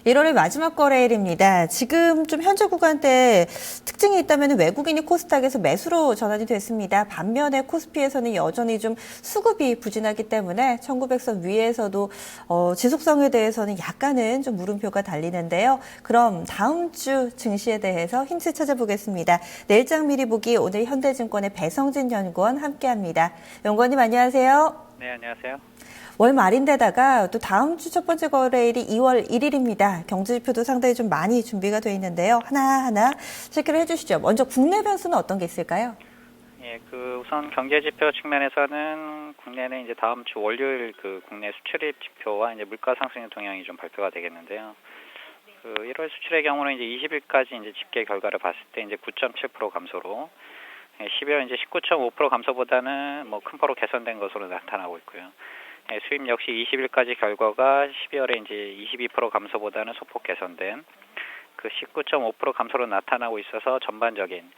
1월의 마지막 거래일입니다. 지금 좀 현재 구간대 특징이 있다면 외국인이 코스닥에서 매수로 전환이 됐습니다. 반면에 코스피에서는 여전히 좀 수급이 부진하기 때문에 1900선 위에서도 지속성에 대해서는 약간은 좀 물음표가 달리는데요. 그럼 다음 주 증시에 대해서 힌트 찾아보겠습니다. 내일장 미리 보기 오늘 현대증권의 배성진 연구원 함께합니다. 연구원님 안녕하세요. 네, 안녕하세요. 월 말인데다가 또 다음 주 첫 번째 거래일이 2월 1일입니다. 경제지표도 상당히 좀 많이 준비가 되어 있는데요. 하나하나 체크를 해주시죠. 먼저 국내 변수는 어떤 게 있을까요? 예, 우선 경제지표 측면에서는 국내는 이제 다음 주 월요일 국내 수출입 지표와 이제 물가 상승의 동향이 좀 발표가 되겠는데요. 1월 수출의 경우는 이제 20일까지 이제 집계 결과를 봤을 때 이제 9.7% 감소로, 12월 이제 19.5% 감소보다는 뭐 큰 폭으로 개선된 것으로 나타나고 있고요. 수입 역시 20일까지 결과가 12월에 이제 22% 감소보다는 소폭 개선된 19.5% 감소로 나타나고 있어서 전반적인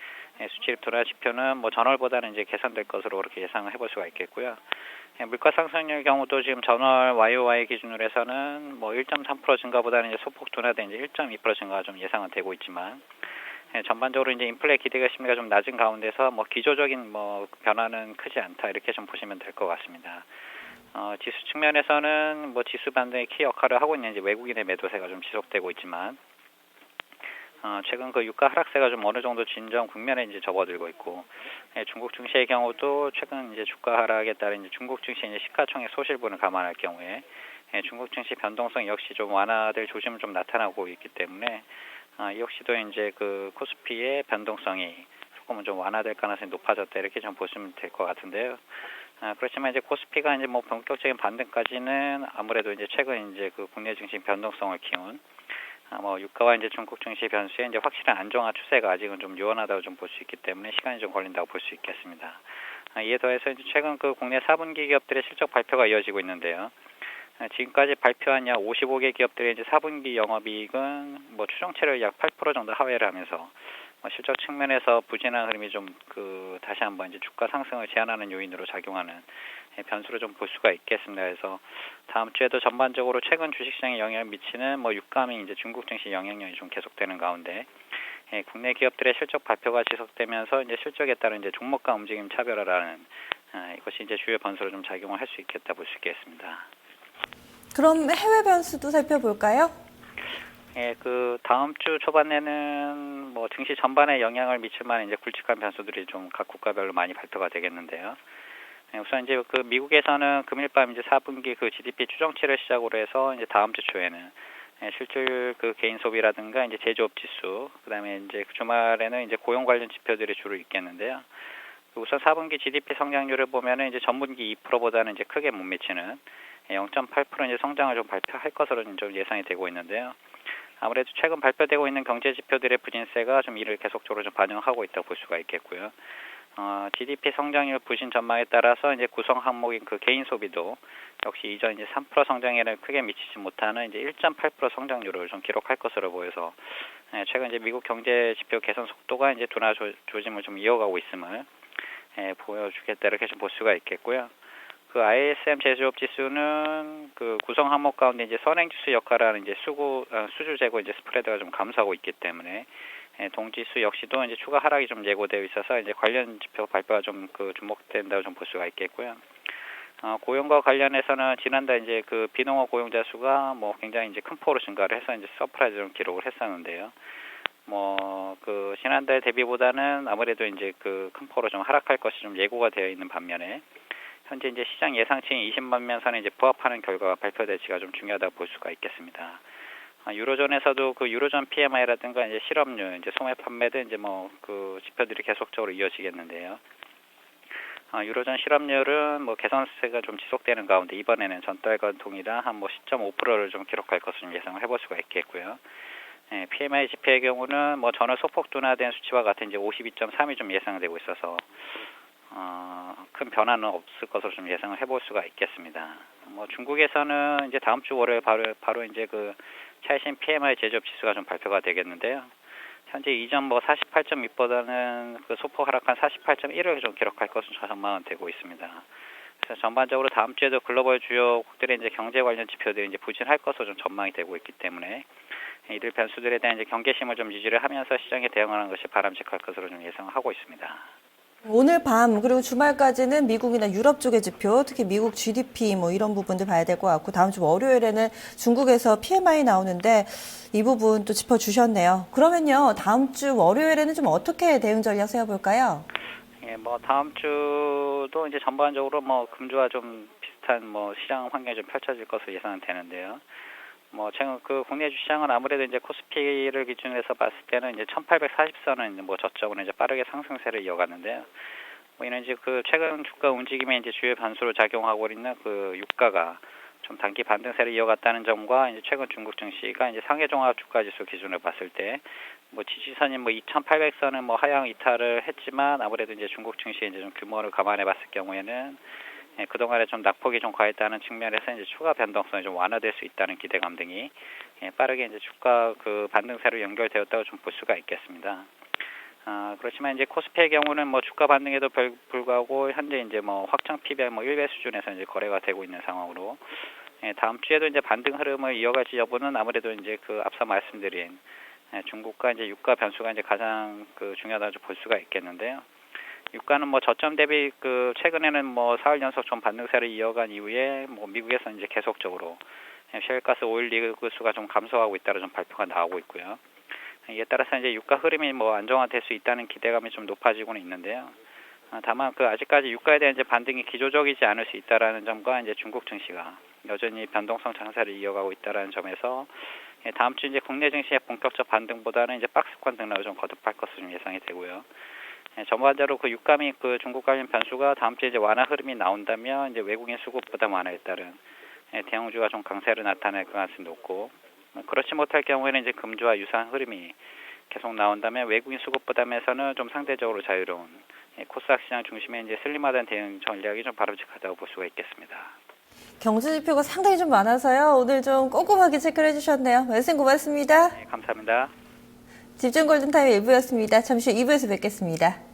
수출입 둔화 지표는 뭐 전월보다는 이제 개선될 것으로 그렇게 예상을 해볼 수가 있겠고요. 물가 상승률 경우도 지금 전월 YOY 기준으로 해서는 뭐 1.3% 증가보다는 이제 소폭 둔화된 이제 1.2% 증가가 좀 예상은 되고 있지만, 전반적으로 이제 인플레 기대가 심리가 좀 낮은 가운데서 뭐 기조적인 뭐 변화는 크지 않다 이렇게 좀 보시면 될 것 같습니다. 지수 측면에서는 뭐 지수 반등의 키 역할을 하고 있는 이제 외국인의 매도세가 좀 지속되고 있지만, 최근 유가 하락세가 좀 어느 정도 진정 국면에 이제 접어들고 있고, 중국 증시의 경우도 최근 이제 주가 하락에 따른 이제 중국 증시 이제 시가총액 소실분을 감안할 경우에, 중국 증시 변동성 역시 좀 완화될 조짐은 좀 나타나고 있기 때문에, 이 역시도 이제 코스피의 변동성이 조금은 좀 완화될 가능성이 높아졌다 이렇게 좀 보시면 될 것 같은데요. 그렇지만 이제 코스피가 이제 뭐 본격적인 반등까지는 아무래도 이제 최근 이제 국내 증시 변동성을 키운 뭐 유가와 이제 중국 증시 변수에 이제 확실한 안정화 추세가 아직은 좀 유연하다고 좀 볼 수 있기 때문에 시간이 좀 걸린다고 볼 수 있겠습니다. 이에 더해서 이제 최근 국내 4분기 기업들의 실적 발표가 이어지고 있는데요. 지금까지 발표한 약 55개 기업들의 이제 4분기 영업이익은 뭐 추정치를 약 8% 정도 하회를 하면서 실적 측면에서 부진한 흐름이 좀 다시 한번 이제 주가 상승을 제한하는 요인으로 작용하는 변수를 좀 볼 수가 있겠습니다. 그래서 다음 주에도 전반적으로 최근 주식시장에 영향을 미치는 뭐 유가미 이제 중국 증시 영향력이 좀 계속되는 가운데, 국내 기업들의 실적 발표가 지속되면서 이제 실적에 따른 이제 종목과 움직임 차별화라는 이것이 이제 주요 변수로 좀 작용을 할 수 있겠다 볼 수 있겠습니다. 그럼 해외 변수도 살펴볼까요? 예, 다음 주 초반에는 뭐 증시 전반에 영향을 미칠 만한 이제 굵직한 변수들이 좀 각 국가별로 많이 발표가 되겠는데요. 우선 이제 미국에서는 금일 밤 이제 4분기 GDP 추정치를 시작으로 해서 이제 다음 주 초에는 실질 개인 소비라든가 이제 제조업 지수, 그다음에 이제 주말에는 이제 고용 관련 지표들이 주로 있겠는데요. 우선 4분기 GDP 성장률을 보면은 이제 전분기 2%보다는 이제 크게 못 미치는 0.8% 이제 성장을 좀 발표할 것으로 좀 예상이 되고 있는데요. 아무래도 최근 발표되고 있는 경제 지표들의 부진세가 좀 이를 계속적으로 좀 반영하고 있다고 볼 수가 있겠고요. GDP 성장률 부진 전망에 따라서 이제 구성 항목인 개인 소비도 역시 이전 이제 3% 성장에는 크게 미치지 못하는 이제 1.8% 성장률을 좀 기록할 것으로 보여서, 최근 이제 미국 경제 지표 개선 속도가 이제 둔화 조짐을 좀 이어가고 있음을 보여주겠다 이렇게 좀 볼 수가 있겠고요. ISM 제조업 지수는 구성 항목 가운데 이제 선행지수 역할을 하는 이제 수주 재고 이제 스프레드가 좀 감소하고 있기 때문에, 동지수 역시도 이제 추가 하락이 좀 예고되어 있어서 이제 관련 지표 발표가 좀 주목된다고 좀 볼 수가 있겠고요. 고용과 관련해서는 지난달 이제 비농업 고용자 수가 뭐 굉장히 이제 큰 폭으로 증가를 해서 이제 서프라이즈 좀 기록을 했었는데요. 뭐 지난달 대비보다는 아무래도 이제 큰 폭으로 좀 하락할 것이 좀 예고가 되어 있는 반면에, 현재 이제 시장 예상치인 20만 명 선에 이제 부합하는 결과가 발표될지가 좀 중요하다고 볼 수가 있겠습니다. 유로존에서도 유로존 PMI라든가 이제 실업률, 이제 소매 판매도 이제 뭐 지표들이 계속적으로 이어지겠는데요. 유로존 실업률은 뭐 개선세가 좀 지속되는 가운데 이번에는 전달과 동일한 한 뭐 10.5%를 좀 기록할 것을 예상을 해볼 수가 있겠고요. PMI 지표의 경우는 뭐 전월 소폭 둔화된 수치와 같은 이제 52.3이 좀 예상되고 있어서 큰 변화는 없을 것으로 좀 예상을 해볼 수가 있겠습니다. 뭐 중국에서는 이제 다음 주 월요일 바로 이제 최신 PMI 제조업 지수가 좀 발표가 되겠는데요. 현재 이전 뭐 48.2보다는 소폭 하락한 48.1을 좀 기록할 것으로 전망은 되고 있습니다. 그래서 전반적으로 다음 주에도 글로벌 주요국들의 이제 경제 관련 지표들이 이제 부진할 것으로 좀 전망이 되고 있기 때문에, 이들 변수들에 대한 이제 경계심을 좀 유지를 하면서 시장에 대응하는 것이 바람직할 것으로 좀 예상하고 있습니다. 오늘 밤 그리고 주말까지는 미국이나 유럽 쪽의 지표, 특히 미국 GDP 뭐 이런 부분들 봐야 될 것 같고 다음 주 월요일에는 중국에서 PMI 나오는데 이 부분 또 짚어주셨네요. 그러면요 다음 주 월요일에는 좀 어떻게 대응 전략 세워볼까요? 예, 뭐 다음 주도 이제 전반적으로 뭐 금주와 좀 비슷한 뭐 시장 환경이 좀 펼쳐질 것으로 예상은 되는데요. 뭐 최근 그 국내 주시장은 아무래도 이제 코스피를 기준으로 해서 봤을 때는 이제 1840선은 뭐 저점으로 이제 빠르게 상승세를 이어갔는데요. 뭐 이는 이제 그 최근 주가 움직임에 이제 주요 변수로 작용하고 있는 그 유가가 좀 단기 반등세를 이어갔다는 점과 이제 최근 중국 증시가 이제 상해 종합 주가 지수 기준으로 봤을 때 뭐 지지선인 뭐 2,800선은 뭐 하향 이탈을 했지만 아무래도 이제 중국 증시의 이제 좀 규모를 감안해 봤을 경우에는 그동안에 좀 낙폭이 좀 과했다는 측면에서 이제 추가 변동성이 좀 완화될 수 있다는 기대감 등이 빠르게 이제 주가 그 반등세로 연결되었다고 좀 볼 수가 있겠습니다. 그렇지만 이제 코스피의 경우는 뭐 주가 반등에도 불구하고 현재 이제 뭐 확정 PBR 뭐 1배 수준에서 이제 거래가 되고 있는 상황으로 다음 주에도 이제 반등 흐름을 이어갈지 여부는 아무래도 이제 그 앞서 말씀드린 중국과 이제 유가 변수가 이제 가장 그 중요하다고 볼 수가 있겠는데요. 유가는 뭐 저점 대비 그 최근에는 뭐 사흘 연속 좀 반등세를 이어간 이후에 뭐 미국에서 이제 계속적으로 셰일가스 오일 리그수가 좀 감소하고 있다는 좀 발표가 나오고 있고요. 이에 따라서 이제 유가 흐름이 뭐 안정화될 수 있다는 기대감이 좀 높아지고는 있는데요. 다만 그 아직까지 유가에 대한 이제 반등이 기조적이지 않을 수 있다라는 점과 이제 중국 증시가 여전히 변동성 장세를 이어가고 있다라는 점에서 다음 주 이제 국내 증시의 본격적 반등보다는 이제 박스권 등락을 좀 거듭할 것으로 좀 예상이 되고요. 전반적으로 그 유가 및 그 중국 관련 변수가 다음 주에 이제 완화 흐름이 나온다면 이제 외국인 수급 부담 완화에 따른 대형주가 좀 강세를 나타낼 가능성이 높고 그렇지 못할 경우에는 이제 금주와 유사한 흐름이 계속 나온다면 외국인 수급 부담에서는 좀 상대적으로 자유로운 코스닥 시장 중심의 이제 슬림화된 대응 전략이 좀 바람직하다고 볼 수가 있겠습니다. 경제 지표가 상당히 좀 많아서요. 오늘 좀 꼼꼼하게 체크를 해주셨네요. 말씀 고맙습니다. 네, 감사합니다. 집중 골든타임 1부였습니다. 잠시 후 2부에서 뵙겠습니다.